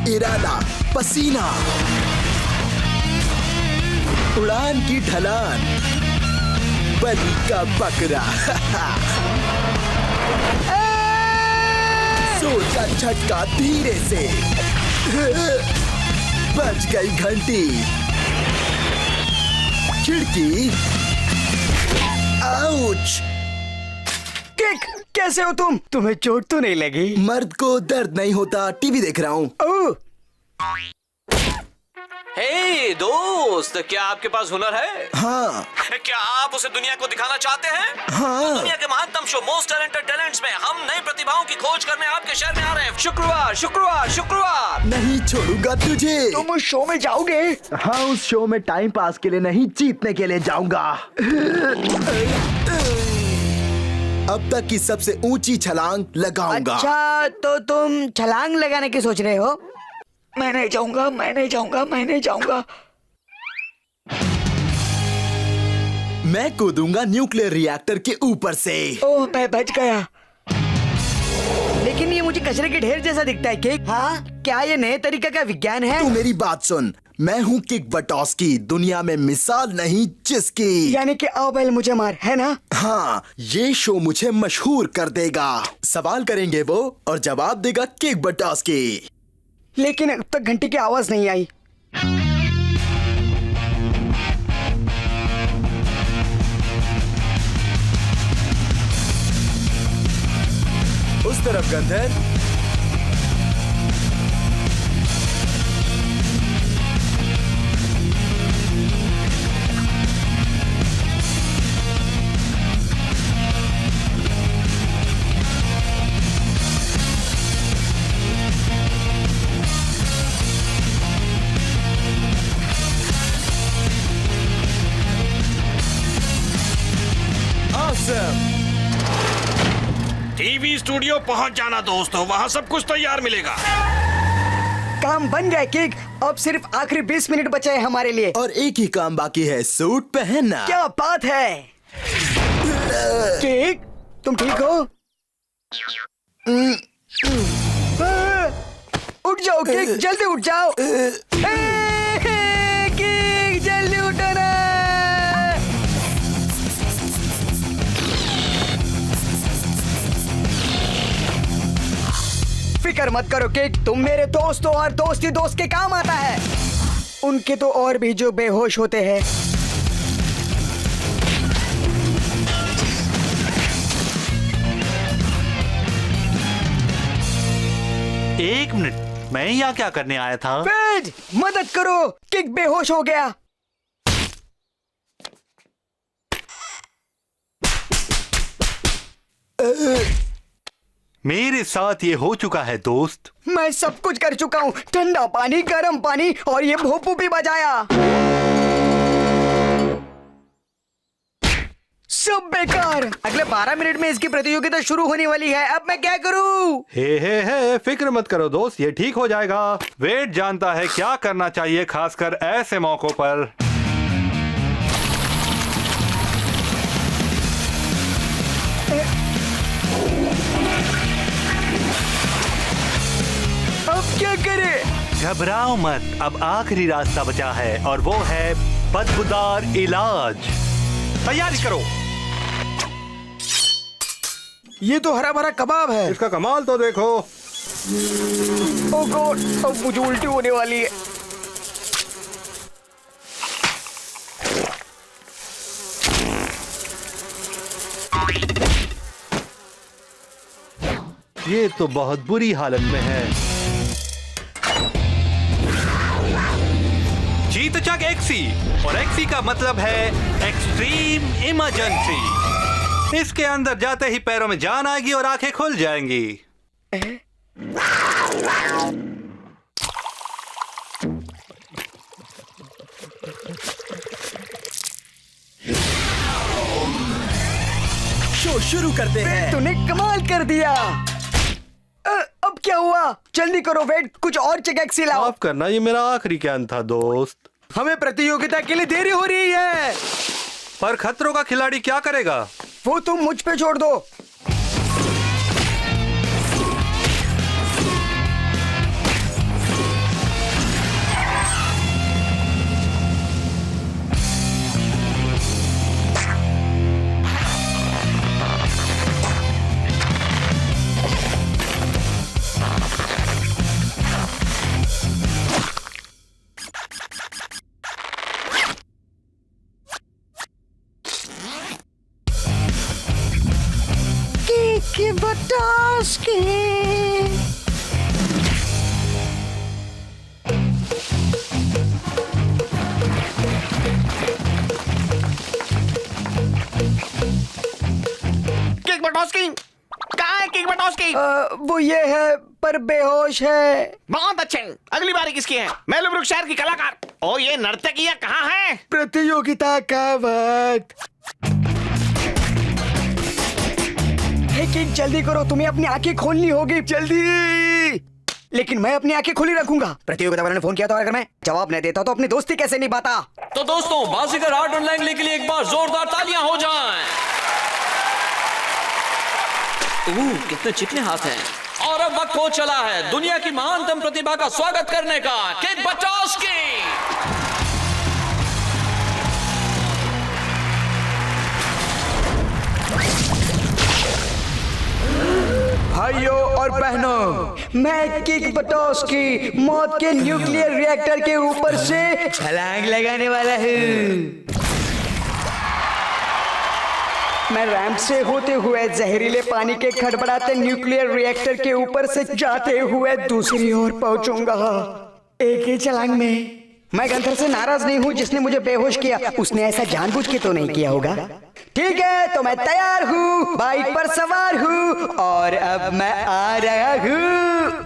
इरादा, पसीना, उड़ान की ढलान, बलि का बकरा। सोचा झटका धीरे से, बज गई घंटी। खिड़की, आउच। किक, कैसे हो तुम? तुम्हें चोट तो नहीं लगी? मर्द को दर्द नहीं होता, टीवी देख रहा हूँ। ओह, हे दोस्त, क्या आपके पास हुनर है? हाँ क्या आप उसे दुनिया को दिखाना चाहते हैं? हाँ। दुनिया के महानतम शो मोस्ट टैलेंटेड टैलेंट्स में हम नई प्रतिभाओं की खोज करने आपके शहर में आ रहे हैं। शुक्रवार शुक्रवार शुक्रवार। नहीं छोड़ूंगा तुझे। तुम उस शो में जाओगे? हाँ, उस शो में टाइम पास के लिए नहीं, जीतने के लिए जाऊंगा। अब तक की सबसे ऊंची छलांग लगाऊंगा। अच्छा, तो तुम छलांग लगाने की सोच रहे हो? मैं नहीं जाऊंगा, मैं नहीं जाऊंगा, मैं नहीं जाऊंगा। मैं कूदूंगा न्यूक्लियर रिएक्टर के ऊपर से। ओह, मैं बच गया। लेकिन ये मुझे कचरे के ढेर जैसा दिखता है। किक, हाँ, क्या ये नए तरीके का विज्ञान है? तू मेरी बात सुन, मैं हूँ किक बटॉस्की, दुनिया में मिसाल नहीं जिसकी। यानी कि आओ पहले मुझे मार, है ना? हाँ, ये शो मुझे मशहूर कर देगा। सवाल करेंगे वो और जवाब देगा किक बटॉस्की। लेकिन अब तक घंटी की आवाज नहीं आई। उस तरफ गंधर। Awesome! टीवी स्टूडियो पहुंच जाना दोस्तों, वहाँ सब कुछ तैयार मिलेगा। काम बन गया किक, अब सिर्फ आखिरी 20 मिनट बचे हैं हमारे लिए। और एक ही काम बाकी है, सूट पहनना। क्या बात है किक, तुम ठीक हो? उठ जाओ किक, जल्दी उठ जाओ। किक, जल्दी उठो ना। फिक्र मत करो किक, तुम मेरे दोस्त हो और दोस्ती दोस्त के काम आता है। उनके तो और भी जो बेहोश होते हैं। एक मिनट, मैं यहाँ क्या करने आया था? वेड, मदद करो, किक बेहोश हो गया। मेरे साथ ये हो चुका है दोस्त। मैं सब कुछ कर चुका हूँ, ठंडा पानी, गर्म पानी और ये भोपू भी बजाया। सब बेकार। अगले 12 मिनट में इसकी प्रतियोगिता शुरू होने वाली है। अब मैं क्या करूँ? हे, फिक्र मत करो दोस्त, ये ठीक हो जाएगा। वेड जानता है क्या करना चाहिए, खासकर ऐसे मौकों पर। अब क्या करें? घबराओ मत, अब आखिरी रास्ता बचा है और वो है बदबूदार इलाज। तैयारी करो। ये तो हरा भरा कबाब है। इसका कमाल तो देखो। ओह गॉड, अब मुझे उल्टी होने वाली है। ये तो बहुत बुरी हालत में है। जीत चक एक्सी, और एक्सी का मतलब है एक्सट्रीम इमरजेंसी। इसके अंदर जाते ही पैरों में जान आएगी और आंखें खुल जाएंगी। शो शुरू करते हैं। तूने कमाल कर दिया। अब क्या हुआ? जल्दी करो वेट, कुछ और चेक लाओ। माफ करना, ये मेरा आखिरी ज्ञान था दोस्त। हमें प्रतियोगिता के लिए देरी हो रही है। पर खतरों का खिलाड़ी क्या करेगा? वो तुम मुझ पे छोड़ दो। बटोस्की। किक बटोस्की, कहाँ है किक बटोस्की? वो ये है पर बेहोश है। बहुत अच्छे। अगली बारी किसकी है? मेलब्रुक शहर की कलाकार। ओ ये नर्तकियाँ कहाँ है? प्रतियोगिता का वक्त। हे किक, जल्दी करो, तुम्हें अपनी आंखें खोलनी होगी, जल्दी। लेकिन मैं अपनी आंखें खुली रखूंगा। प्रतियोगिता वाले ने फोन किया था, अगर मैं जवाब नहीं देता तो अपनी दोस्ती कैसे निभाता। तो दोस्तों, बाजीगर आर्ट और लैंगली के लिए एक बार जोरदार तालियां हो जाएं। कितने चिकने हाथ हैं। और अब वक्त हो चला है दुनिया की महानतम प्रतिभा का स्वागत करने का, किक बटोस्की। भाइयों और बहनों, मैं किक बटोस्की मौत के न्यूक्लियर रिएक्टर के ऊपर से छलांग लगाने वाला हूँ। मैं रैंप से होते हुए जहरीले पानी के खड़बड़ाते न्यूक्लियर रिएक्टर के ऊपर से जाते हुए दूसरी ओर पहुंचूंगा, एक ही छलांग में। मैं गंथर से नाराज नहीं हूँ जिसने मुझे बेहोश किया। उसने ऐसा जानबूझ के तो नहीं किया होगा। ठीक है, तो मैं तैयार हूँ, बाइक पर सवार हूँ और अब मैं आ रहा हूँ।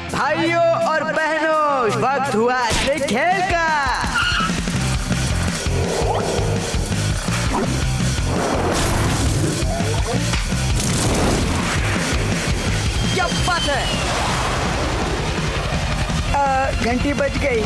भाइयों और बहनों, वक्त हुआ असली खेल का। क्या बात है। घंटी बज गई।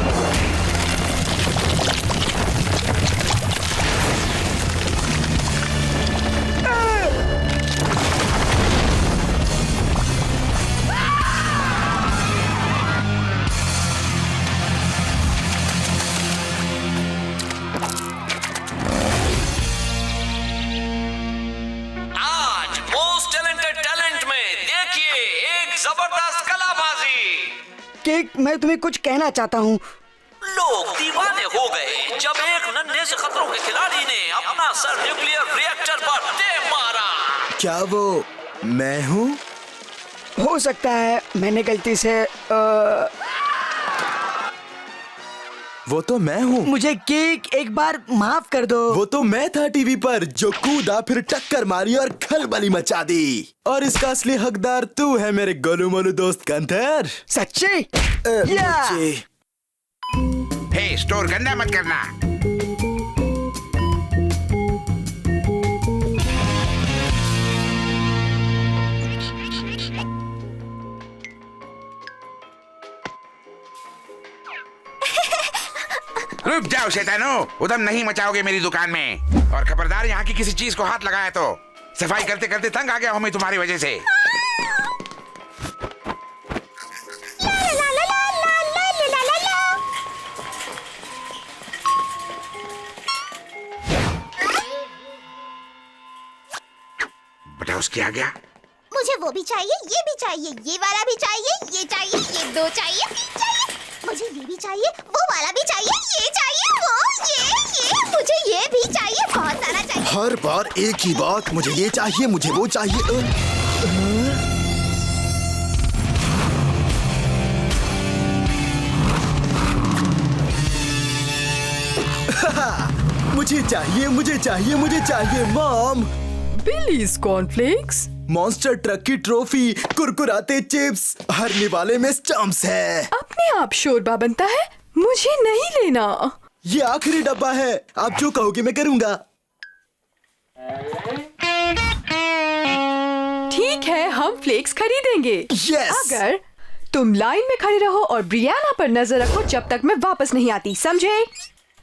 जबरदस्त कलाबाजी। किक, मैं तुम्हें कुछ कहना चाहता हूँ। लोग दीवाने हो गए जब एक नन्हे से खतरों के खिलाड़ी ने अपना सर न्यूक्लियर रिएक्टर पर दे मारा। क्या वो मैं हूँ? हो सकता है मैंने गलती से वो तो मैं हूँ। मुझे किक एक बार माफ कर दो। वो तो मैं था टीवी पर जो कूदा फिर टक्कर मारी और खलबली मचा दी। और इसका असली हकदार तू है मेरे गोलू मोलू दोस्त गंथर। सच्ची? या। हे, स्टोर गंदा मत करना। रुक जाओ शैतानो, उधम नहीं मचाओगे मेरी दुकान में। और खबरदार, यहाँ की किसी चीज को हाथ लगाया तो सफाई करते करते तंग आ गया हूँ मैं तुम्हारी वजह से। क्या गया? मुझे वो भी चाहिए, ये भी चाहिए, ये वाला भी चाहिए, ये चाहिए, ये 2 चाहिए, 3 चाहिए। मुझे ये भी चाहिए, वो वाला भी चाहिए, ये चाहिए, वो ये मुझे ये भी चाहिए, बहुत सारा चाहिए। हर बार एक ही बात, मुझे ये चाहिए, मुझे वो चाहिए। मुझे चाहिए, मुझे चाहिए, मुझे चाहिए mom. Belize cornflakes. Monster truck की ट्रॉफी, कुरकुराते चिप्स, हरने वाले में स्टम्प्स है। अपने आप शोरबा बनता है, मुझे नहीं लेना। ये आखिरी डब्बा है, आप जो कहोगे मैं करूंगा। ठीक है, हम फ्लेक्स खरीदेंगे। Yes! अगर तुम लाइन में खड़े रहो और ब्रियाना पर नजर रखो जब तक मैं वापस नहीं आती, समझे?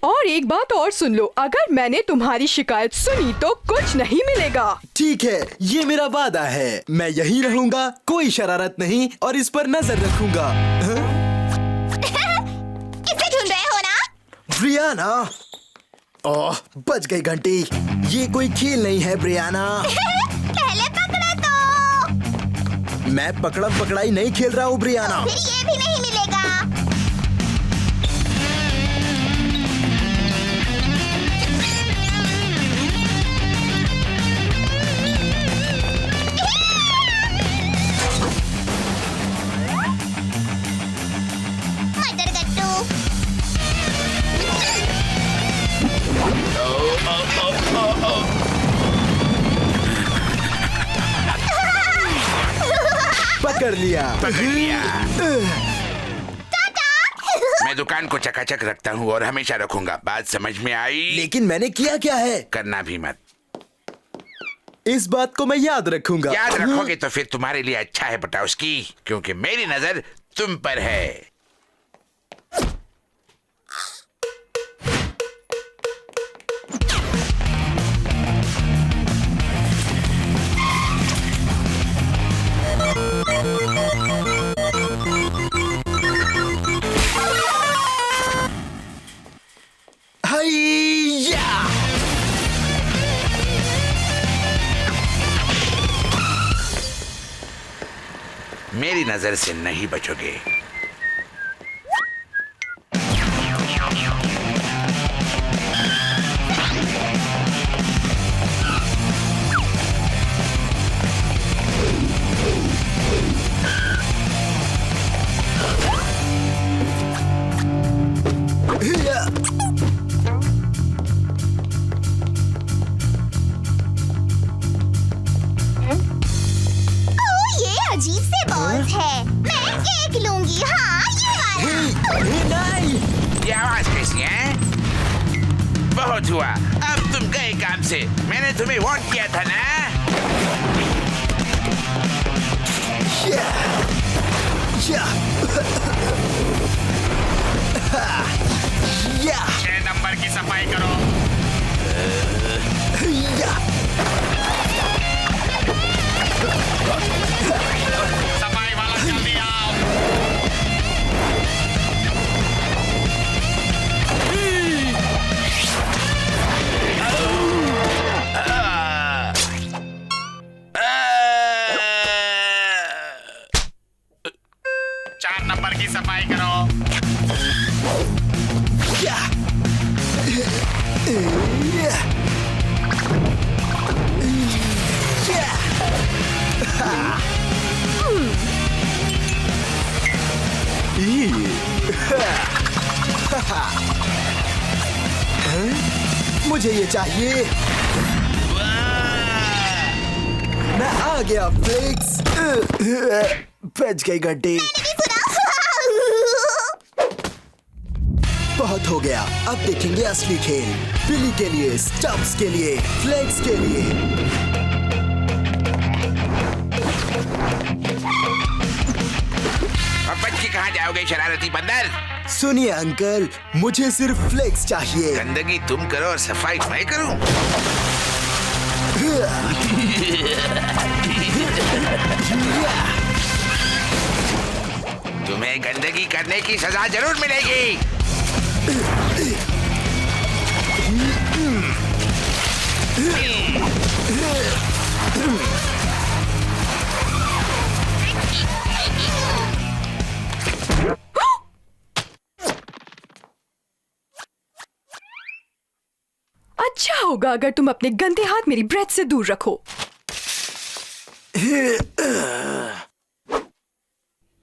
और एक बात और सुन लो, अगर मैंने तुम्हारी शिकायत सुनी तो कुछ नहीं मिलेगा। ठीक है, ये मेरा वादा है, मैं यहीं रहूंगा, कोई शरारत नहीं और इस पर नजर रखूंगा। किसे ढूंढ रहे हो ना? ब्रियाना। ओह, बज गई घंटी। ये कोई खेल नहीं है ब्रियाना। पहले पकड़ा तो। मैं पकड़म पकड़ाई नहीं खेल रहा हूँ ब्रियाना। फिर ये भी नहीं मिलेगा। मटर गट्टू। पकड़ लिया। मैं दुकान को चकाचक रखता हूँ और हमेशा रखूंगा, बात समझ में आई? लेकिन मैंने किया क्या है? करना भी मत। इस बात को मैं याद रखूंगा। याद रखोगे तो फिर तुम्हारे लिए अच्छा है बटाउस्की, क्योंकि मेरी नजर तुम पर है। हाइया! मेरी नजर से नहीं बचोगे। हिया! ये अजीब से बॉल्स है। मैं एक लूंगी। हाँ, ये वाला। नहीं! ये आवाज कैसी है? बहुत हुआ, अब तुम गए काम से। मैंने तुम्हें वोट किया था ना? या! या! या! 6 नंबर की सफाई करो। या! सफाई वाला जल्दी आओ। चार नंबर की सफाई करो। या! या! या! मुझे ये चाहिए। मैं आ गया फ्लेक्स। बच गई घंटी। बहुत हो गया, अब देखेंगे असली खेल। बिली के लिए, स्टम्प्स के लिए, फ्लेक्स के लिए। अब बच के कहाँ जाओगे शरारती बंदर? सुनिए अंकल, मुझे सिर्फ फ्लेक्स चाहिए। गंदगी तुम करो और सफाई मैं करूं। तुम्हें गंदगी करने की सजा जरूर मिलेगी। अच्छा होगा अगर तुम अपने गंदे हाथ मेरी ब्रेथ से दूर रखो।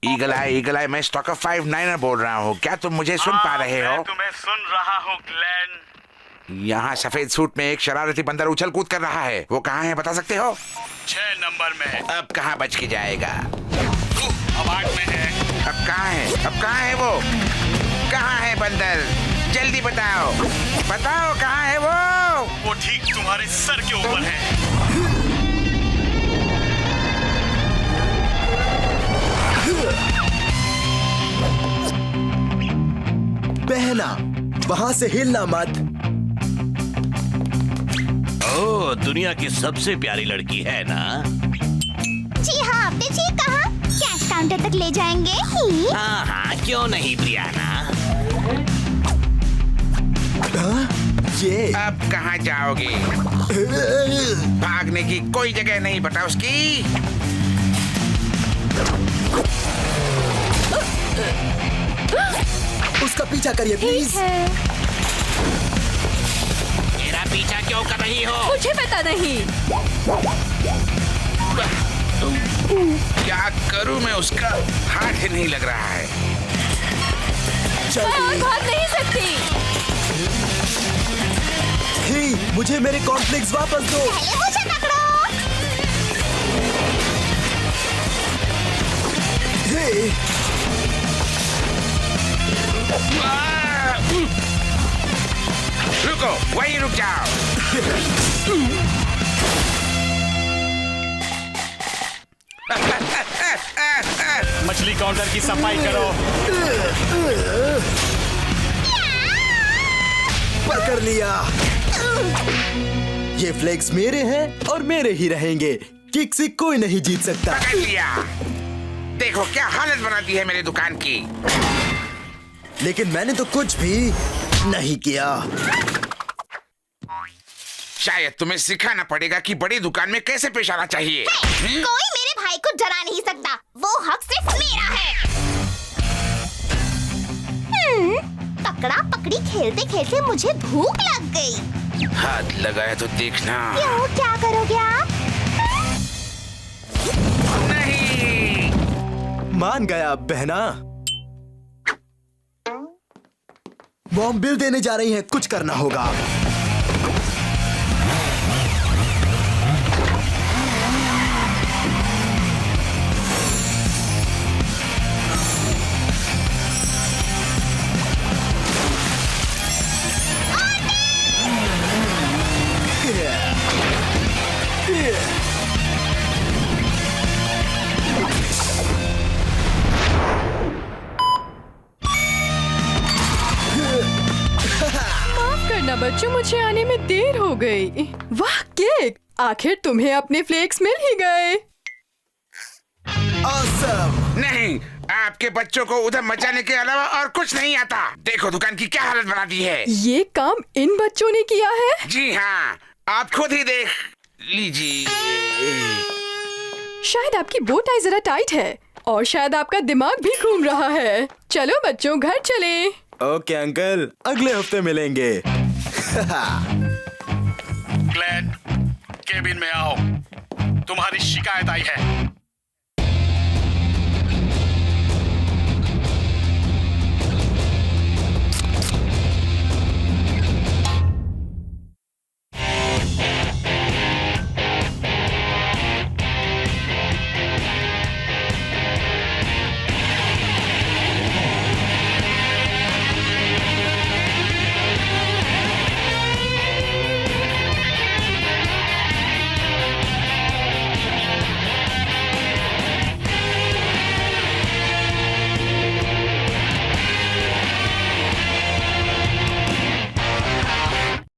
ईगल आई मैं स्टॉकर 59er बोल रहा हूँ। क्या तुम मुझे सुन पा रहे हो? तुम्हें सुन रहा हूँ ग्लेन। यहाँ सफेद सूट में एक शरारती बंदर उछल कूद कर रहा है। वो कहाँ है बता सकते हो? 6 नंबर में। अब कहाँ बच के जाएगा? अब 8 में है। अब कहाँ है? अब कहाँ है वो? कहाँ है बंदर? जल्दी बताओ, बताओ कहाँ है वो? वो ठीक तुम्हारे सर के ऊपर है। बहना, वहाँ से हिलना मत। ओह, दुनिया की सबसे प्यारी लड़की है ना? जी हाँ, आपने ठीक कहा। कैश काउंटर तक ले जाएंगे ही। हाँ हाँ, क्यों नहीं ब्रियाना? हाँ? ये अब कहाँ जाओगे? भागने की कोई जगह नहीं पता उसकी। उसका पीछा करिए प्लीज। मेरा पीछा क्यों कर रही हो? मुझे पता नहीं। क्या करूं मैं? उसका हाथ ही नहीं लग रहा है। मैं और भाग नहीं सकती। हे, मुझे मेरे कॉर्नफ्लेक्स वापस दो। पहले मुझे पकड़ो। हे, रुको, वहीं रुक जाओ। मछली काउंटर की सफाई करो। पकड़ लिया। ये फ्लेक्स मेरे हैं और मेरे ही रहेंगे। किक से कोई नहीं जीत सकता। पकड़ लिया। देखो क्या हालत बना दी है मेरी दुकान की। लेकिन मैंने तो कुछ भी नहीं किया। शायद तुम्हें सिखाना पड़ेगा कि बड़ी दुकान में कैसे पेश आना चाहिए। कोई मेरे भाई को डरा नहीं सकता। वो हक सिर्फ मेरा है। पकड़ा पकड़ी खेलते खेलते मुझे भूख लग गई। हाथ लगाया तो देखना। क्यों, क्या करोगे आप? नहीं। मान गया बहना। मॉम बिल देने जा रही हैं, कुछ करना होगा। माफ करना बच्चों, मुझे आने में देर हो गई। वाह केक, आखिर तुम्हें अपने फ्लेक्स मिल ही गए। Awesome! नहीं, आपके बच्चों को उधर मचाने के अलावा और कुछ नहीं आता। देखो दुकान की क्या हालत बना दी है। ये काम इन बच्चों ने किया है? जी हाँ, आप खुद ही देख लीजिए। शायद आपकी बो टाई जरा टाइट है और शायद आपका दिमाग भी घूम रहा है। चलो बच्चों घर चले। ओके अंकल, अगले हफ्ते मिलेंगे। ग्लेन, केबिन में आओ। तुम्हारी शिकायत आई है।